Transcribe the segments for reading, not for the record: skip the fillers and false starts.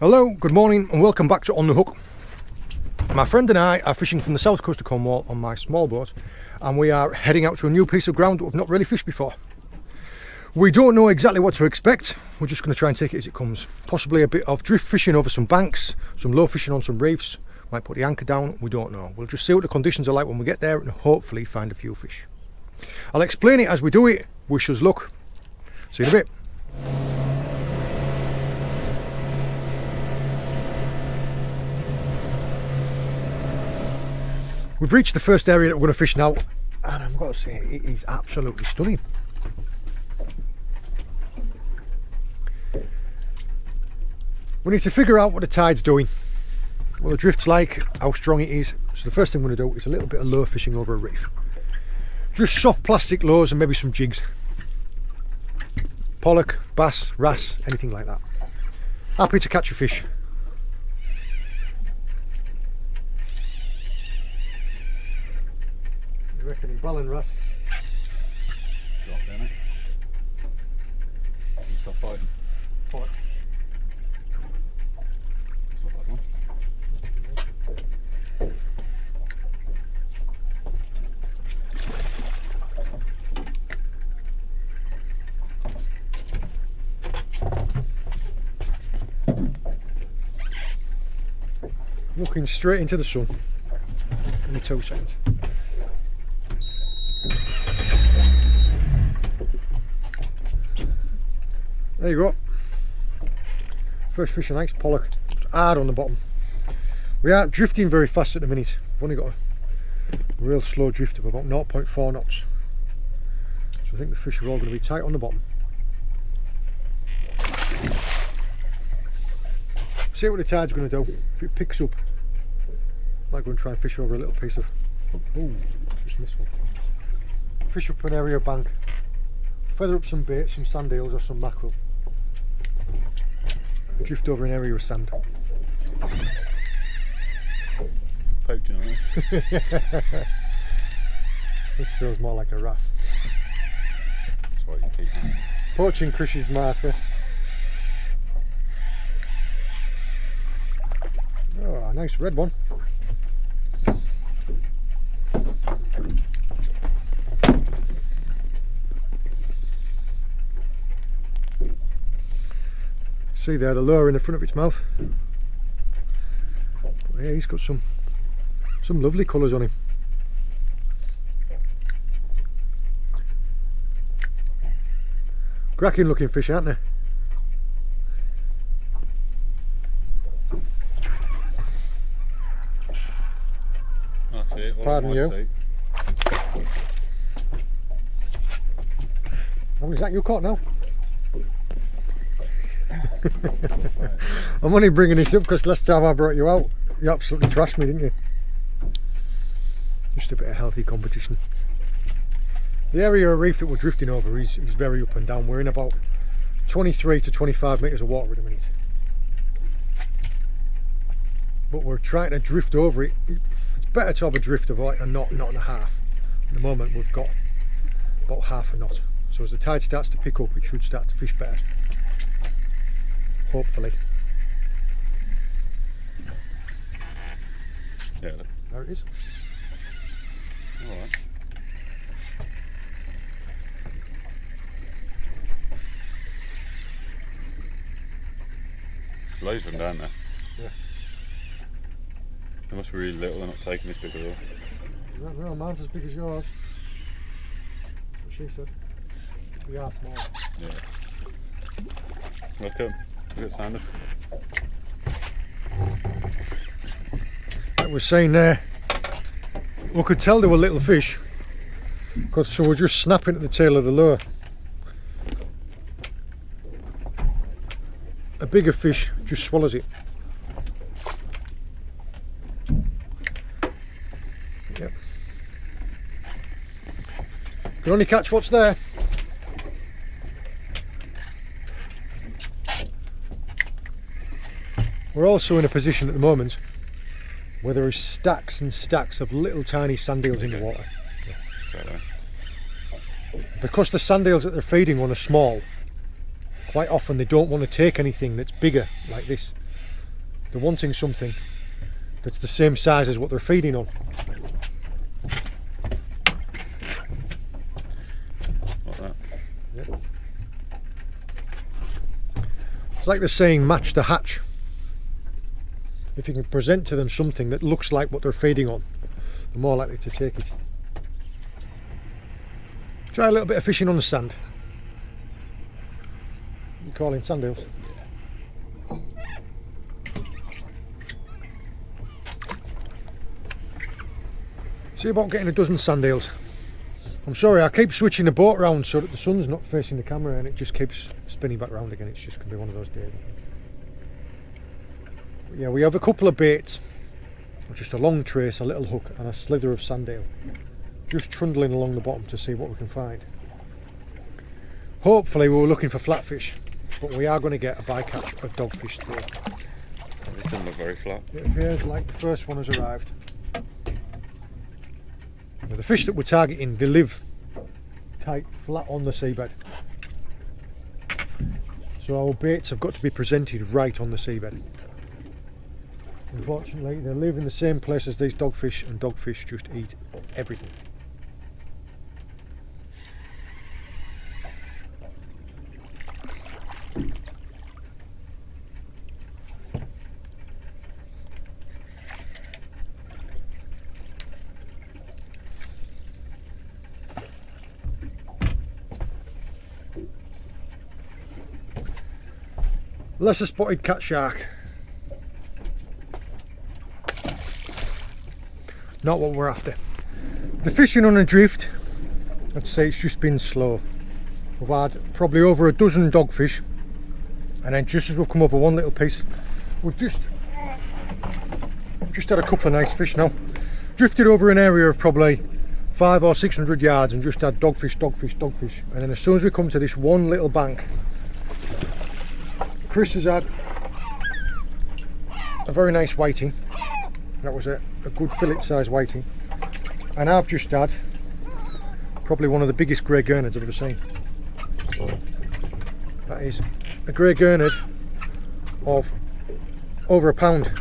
Hello, good morning and welcome back to On The Hook. My friend and I are fishing from the south coast of Cornwall on my small boat, and we are heading out to a new piece of ground that we've not really fished before. We don't know exactly what to expect, we're just going to try and take it as it comes. Possibly a bit of drift fishing over some banks, some low fishing on some reefs, might put the anchor down, we don't know. We'll just see what the conditions are like when we get there and hopefully find a few fish. I'll explain it as we do it, wish us luck. See you in a bit. We've reached the first area that we're going to fish now, and I've got to say, it is absolutely stunning. We need to figure out what the tide's doing, what the drift's like, how strong it is. So the first thing we're going to do is a little bit of lure fishing over a reef. Just soft plastic lures and maybe some jigs. Pollock, bass, wrasse, anything like that. Happy to catch a fish. You reckon in Ballon wrasse? Drop down it. Stop fighting. Pollock. It's not that one. Looking straight into the sun. Only 2 seconds. There you go. First fish of the night, pollock. It's hard on the bottom. We aren't drifting very fast at the minute. We've only got a real slow drift of about 0.4 knots. So I think the fish are all going to be tight on the bottom. See what the tide's going to do. If it picks up, I might go and try and fish over a little piece of... Oh, just missed one. Fish up an area bank. Feather up some bait, some sand eels or some mackerel. Drift over an area of sand. Poaching on it. This feels more like a wrasse. That's why you keep it. Poaching Chris's marker. Oh, a nice red one. See there, the lure in the front of its mouth. But yeah, he's got some lovely colours on him. Cracking looking fish, aren't they? That's it. All Pardon on my you. seat. How many is that you caught now? I'm only bringing this up because last time I brought you out, you absolutely thrashed me, didn't you? Just a bit of healthy competition. The area of reef that we're drifting over is very up and down. We're in about 23 to 25 metres of water in a minute. But we're trying to drift over it. It's better to have a drift of like a knot and a half. At the moment we've got about half a knot. So as the tide starts to pick up, it should start to fish better. Hopefully. Yeah, look. There it is. Alright. Loads of them down there. Yeah. They must be really little, they're not taking this big at all. No, mine's as big as yours. That's what she said. We are small. Yeah. Welcome. Look at Sander. Like we're saying there, we could tell they were little fish, so we're just snapping at the tail of the lure. A bigger fish just swallows it. Yep. Can only catch what's there. We're also in a position at the moment where there are stacks and stacks of little tiny sand eels in the water. Because the sand eels that they're feeding on are small, quite often they don't want to take anything that's bigger like this. They're wanting something that's the same size as what they're feeding on. Like that. Yep. It's like they're saying match the hatch. If you can present to them something that looks like what they're feeding on, they're more likely to take it. Try a little bit of fishing on the sand. You calling sand eels? See about getting a dozen sand eels. I'm sorry, I keep switching the boat round so that the sun's not facing the camera and it just keeps spinning back round again. It's just going to be one of those days. But yeah, we have a couple of baits. Just a long trace, a little hook and a slither of sand eel. Just trundling along the bottom to see what we can find. Hopefully we were looking for flatfish, but we are going to get a bycatch of dogfish today. It doesn't look very flat. It appears like the first one has arrived. Now the fish that we're targeting, they live tight, flat on the seabed. So our baits have got to be presented right on the seabed. Unfortunately, they live in the same place as these dogfish, and dogfish just eat everything. Lesser spotted cat shark. Not what we're after. The fishing on a drift, I'd say it's just been slow. We've had probably over a dozen dogfish, and then just as we've come over one little piece, we've just had a couple of nice fish now. Drifted over an area of probably 500 or 600 yards and just had dogfish, dogfish, dogfish. And then as soon as we come to this one little bank, Chris has had a very nice whiting. That was a good fillet size whiting. And I've just had probably one of the biggest grey gurnards I've ever seen. That is a grey gurnard of over a pound.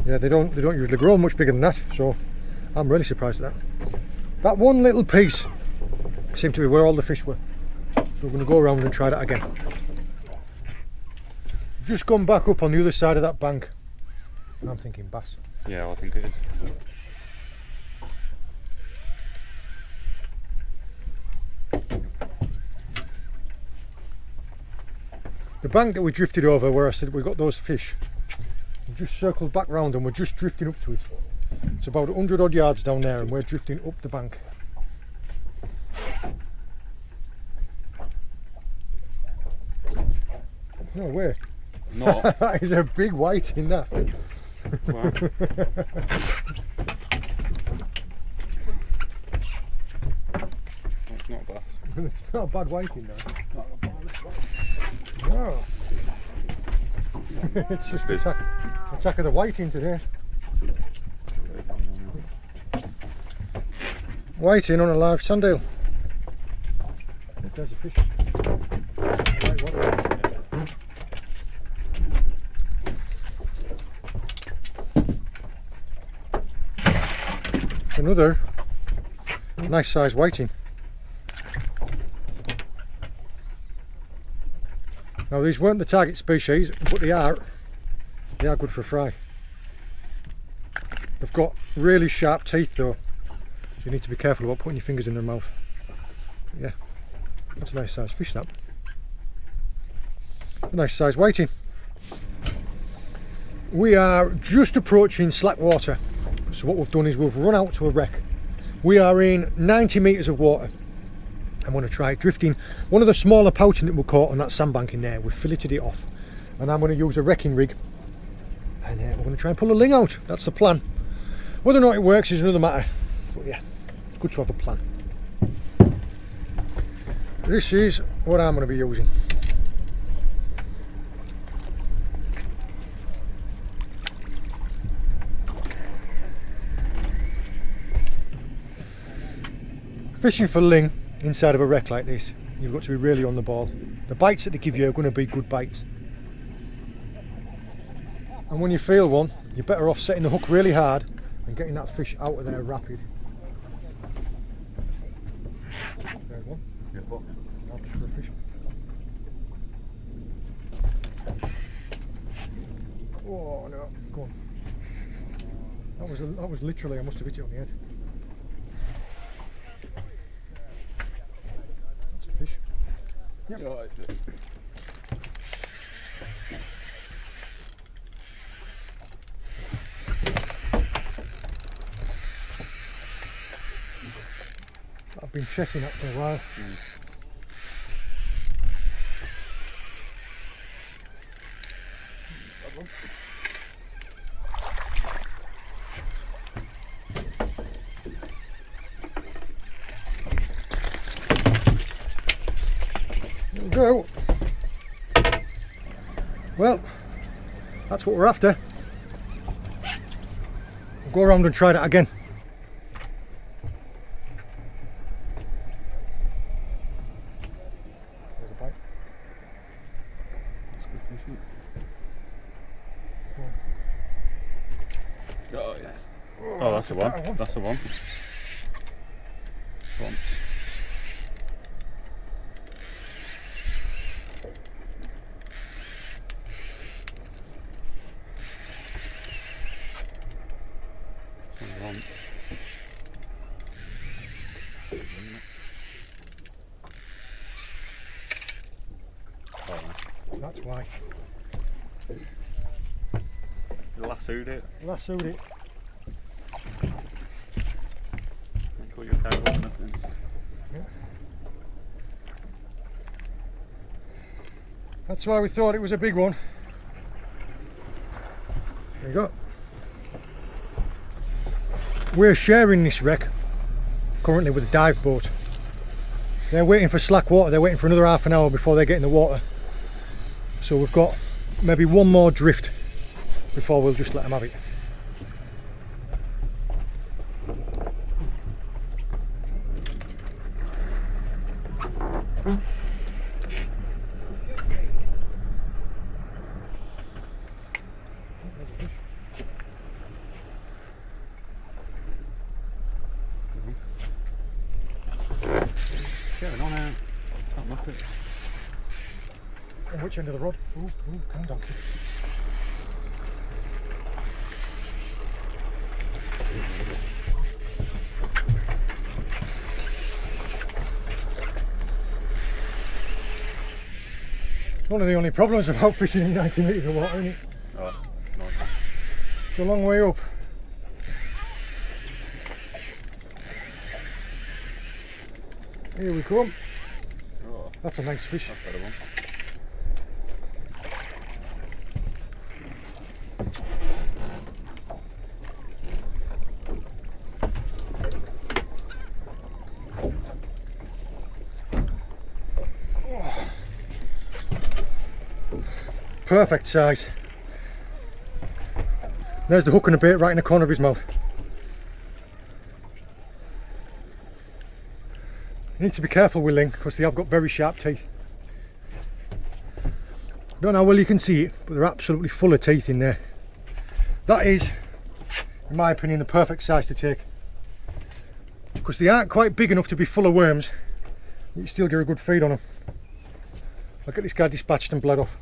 Yeah, they don't usually grow much bigger than that, so I'm really surprised at that. That one little piece seemed to be where all the fish were. So we're going to go around and try that again. Just gone back up on the other side of that bank. I'm thinking bass. Yeah, I think it is. The bank that we drifted over where I said we got those fish, we just circled back round and we're just drifting up to it. It's about 100 odd yards down there and we're drifting up the bank. No way. Not. That is a big white in that. Wow. That's not bass. It's not a bad white in there. No. It's just attack of the whiting today. Whiting on a live sandale. There's a fish. Right, what? Another nice size whiting. Now these weren't the target species, but they are good for a fry. They've got really sharp teeth though, so you need to be careful about putting your fingers in their mouth. But yeah, that's a nice size fish that. A nice size whiting. We are just approaching slack water. So what we've done is we've run out to a wreck. We are in 90 metres of water. I'm going to try drifting one of the smaller pouting that we caught on that sandbank in there. We've filleted it off and I'm going to use a wrecking rig and we're going to try and pull a ling out. That's the plan. Whether or not it works is another matter, but yeah, it's good to have a plan. This is what I'm going to be using. Fishing for ling inside of a wreck like this, you've got to be really on the ball. The bites that they give you are going to be good bites. And when you feel one, you're better off setting the hook really hard and getting that fish out of there rapid. There's one. Yeah, what? Now just for a fish. Oh no, go on. That was literally, I must have hit it on the head. That's a fish. Yep. Yeah, it's it. I've been chasing that for a while. There we go. Well, that's what we're after. We'll go around and try that again. There's a bite. That's a good fish, isn't it? Oh, yes. Oh, that's the one. better one. That's the one. Go on. That's the one. Oh, That's why. you lassoed it. Lassoed it. Don't call your cable or nothing. Yeah. That's why we thought it was a big one. There you go. We're sharing this wreck currently with a dive boat. They're waiting for slack water, they're waiting for another half an hour before they get in the water. So we've got maybe one more drift before we'll just let them have it. Getting on out. Can't knock it. On which end of the rod? Ooh, come on, donkey. One of the only problems about fishing in 90 metres of water, isn't it? Oh, nice. It's a long way up. Here we come. Oh, That's a nice fish. that's a better one. Perfect size. There's the hook and a bait right in the corner of his mouth. You need to be careful with ling because they have got very sharp teeth. I don't know how well you can see it, but they're absolutely full of teeth in there. That is, in my opinion, the perfect size to take. Because they aren't quite big enough to be full of worms, but you still get a good feed on them. I'll get this guy dispatched and bled off.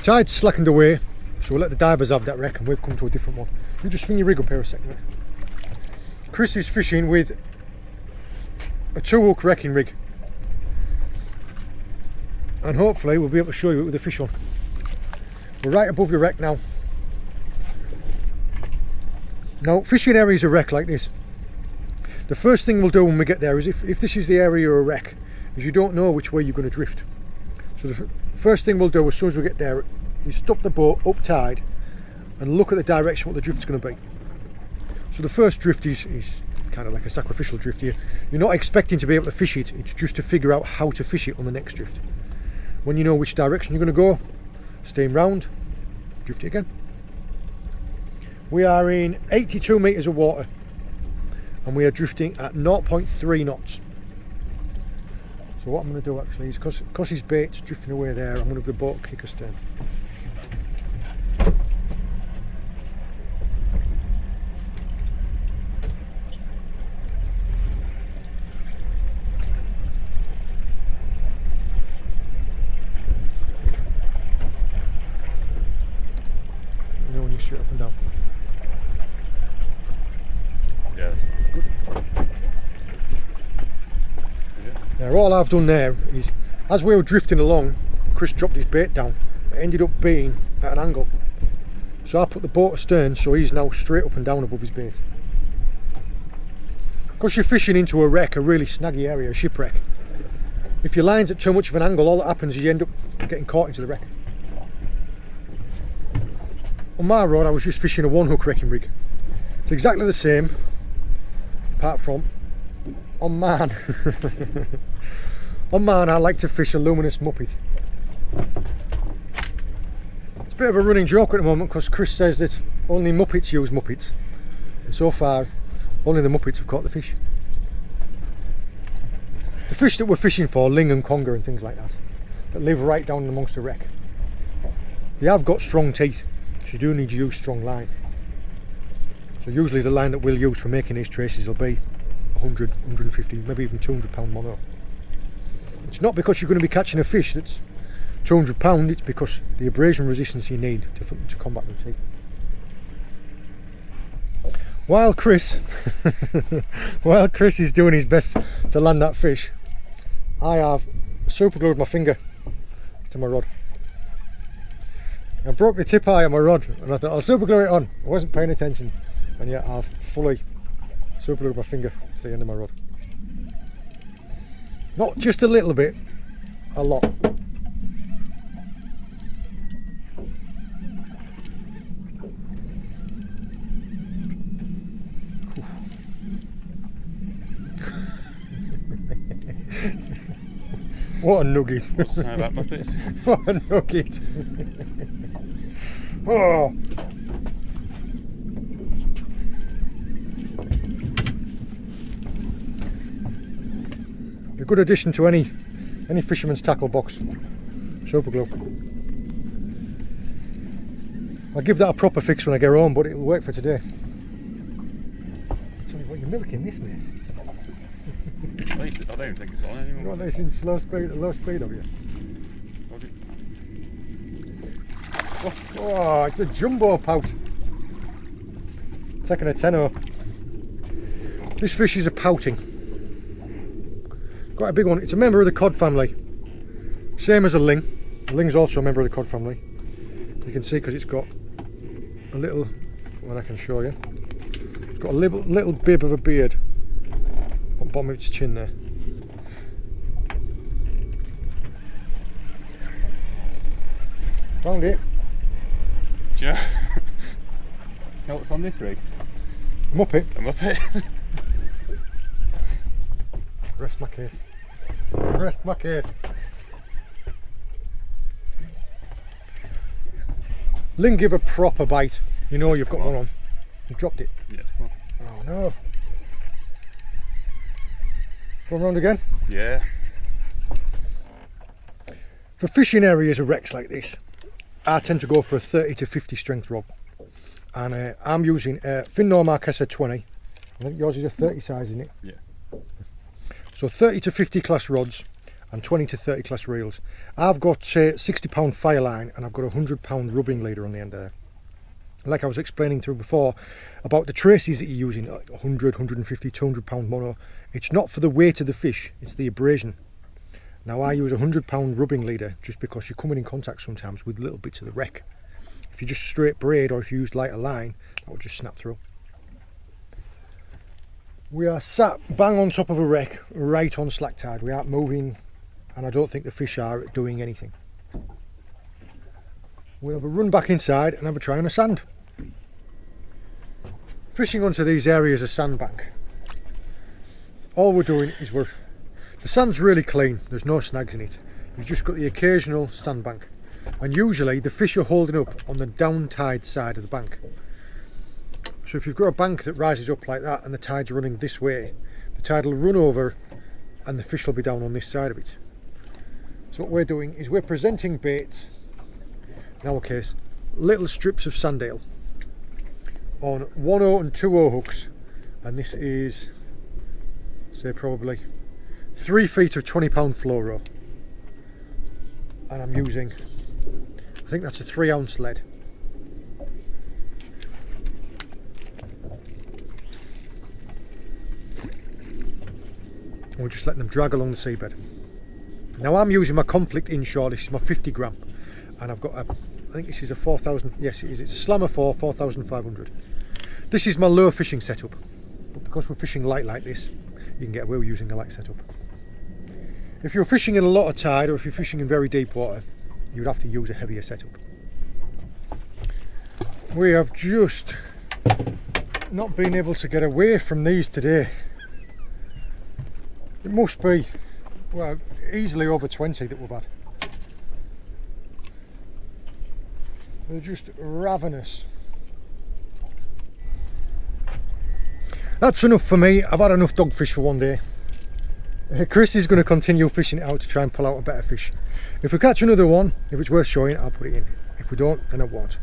Tide's slackened away, so we'll let the divers have that wreck and we've come to a different one. You just swing your rig up here a second. Mate. Chris is fishing with a 2-hook wrecking rig, and hopefully we'll be able to show you it with the fish on. We're right above the wreck now. Now, fishing areas of wreck like this, the first thing we'll do when we get there is if this is the area of a wreck, is you don't know which way you're going to drift. So the first thing we'll do as soon as we get there is stop the boat up tide and look at the direction what the drift's going to be. So the first drift is kind of like a sacrificial drift here. You're not expecting to be able to fish it, it's just to figure out how to fish it on the next drift. When you know which direction you're going to go, steam round, drift it again. We are in 82 metres of water and we are drifting at 0.3 knots. So what I'm going to do actually is, because his bait's drifting away there, I'm going to give the boat a kick astern. straight up and down. Yeah. Good. Yeah. Now all I've done there is, as we were drifting along, Chris dropped his bait down. It ended up being at an angle. So I put the boat astern, so he's now straight up and down above his bait. Because you're fishing into a wreck, a really snaggy area, a shipwreck. If your line's at too much of an angle, all that happens is you end up getting caught into the wreck. On my rod, I was just fishing a one hook wrecking rig. It's exactly the same, apart from on mine. On mine, I like to fish a luminous muppet. It's a bit of a running joke at the moment because Chris says that only muppets use muppets, and so far, only the muppets have caught the fish. The fish that we're fishing for, ling and conger and things like that live right down amongst the wreck. They have got strong teeth, so you do need to use strong line. So usually the line that we'll use for making these traces will be 100, 150, maybe even 200 pound mono. It's not because you're going to be catching a fish that's 200 pound, it's because the abrasion resistance you need to combat the teeth. While Chris is doing his best to land that fish, I have super glued my finger to my rod. I broke the tip eye on my rod and I thought I'll super glue it on. I wasn't paying attention, and yet I've fully super glued my finger to the end of my rod. Not just a little bit, a lot. What a nugget. What's the sound about muppets? What a nugget. Oh. A good addition to any fisherman's tackle box. Super glue. I'll give that a proper fix when I get home, but it'll work for today. Tell me what, you're milking this, mate. I don't even think it's on anymore. You want this in low speed of you? Oh, it's a jumbo pout. Taking a 10-0. This fish is a pouting. Quite a big one. It's a member of the cod family. Same as a ling. The ling's also a member of the cod family. You can see because it's got a little, well, I can show you. It's got a little bib of a beard on the bottom of its chin there. Found it. Do you know what's on this rig? A muppet. A muppet. Rest my case. Rest my case. Ling, give a proper bite. You know you've got one on. You dropped it. Yes, come on. Oh no. Go round again. Yeah. For fishing areas of wrecks like this, I tend to go for a 30 to 50 strength rod. And I'm using Finnor Marquesa 20. I think yours is a 30 size, isn't it? Yeah. So 30 to 50 class rods and 20 to 30 class reels. I've got 60 pound fire line and I've got a 100 pound rubbing leader on the end there. Like I was explaining through before about the traces that you're using, like 100, 150, 200 pound mono. It's not for the weight of the fish, it's the abrasion. Now I use a 100 pound rubbing leader just because you're coming in contact sometimes with little bits of the wreck. If you just straight braid or if you use lighter line, that will just snap through. We are sat bang on top of a wreck, right on slack tide. We aren't moving, and I don't think the fish are doing anything. We'll have a run back inside and have a try on the sand. Fishing onto these areas of sandbank, all we're doing is the sand's really clean, there's no snags in it. You've just got the occasional sandbank, and usually the fish are holding up on the down tide side of the bank. So if you've got a bank that rises up like that and the tide's running this way, the tide will run over and the fish will be down on this side of it. So what we're doing is we're presenting baits, in our case, little strips of sandale on 1/0 and 2/0 hooks, and this is, say, probably 3 feet of 20 pound fluoro, and I'm using, I think that's a 3 ounce lead. we're just letting them drag along the seabed. Now I'm using my conflict inshore. This is my 50 gram, and I've got a, I think this is a 4,000, yes it is, it's a Slammer 4 4,500. This is my lure fishing setup, but because we're fishing light like this, you can get away with using a light setup. If you're fishing in a lot of tide, or if you're fishing in very deep water, you would have to use a heavier setup. We have just not been able to get away from these today. It must be, well, easily over 20 that we've had. They're just ravenous. That's enough for me. I've had enough dogfish for one day. Chris is going to continue fishing it out to try and pull out a better fish. If we catch another one, if it's worth showing, I'll put it in. If we don't, then I won't.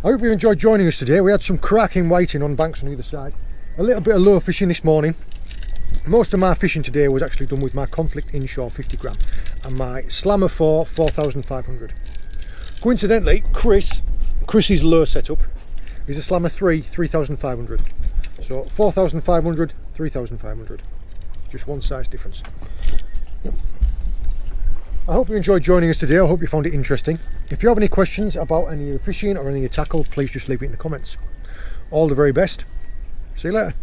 I hope you enjoyed joining us today. We had some cracking whiting on banks on either side. A little bit of lure fishing this morning. Most of my fishing today was actually done with my conflict inshore 50 gram and my Slammer 4 4,500. Coincidentally, Chris's lure setup is a Slammer 3 3,500. So 4,500, 3,500. Just one size difference. I hope you enjoyed joining us today. I hope you found it interesting. If you have any questions about any of the fishing or any of the tackle, please just leave it in the comments. All the very best. See you later.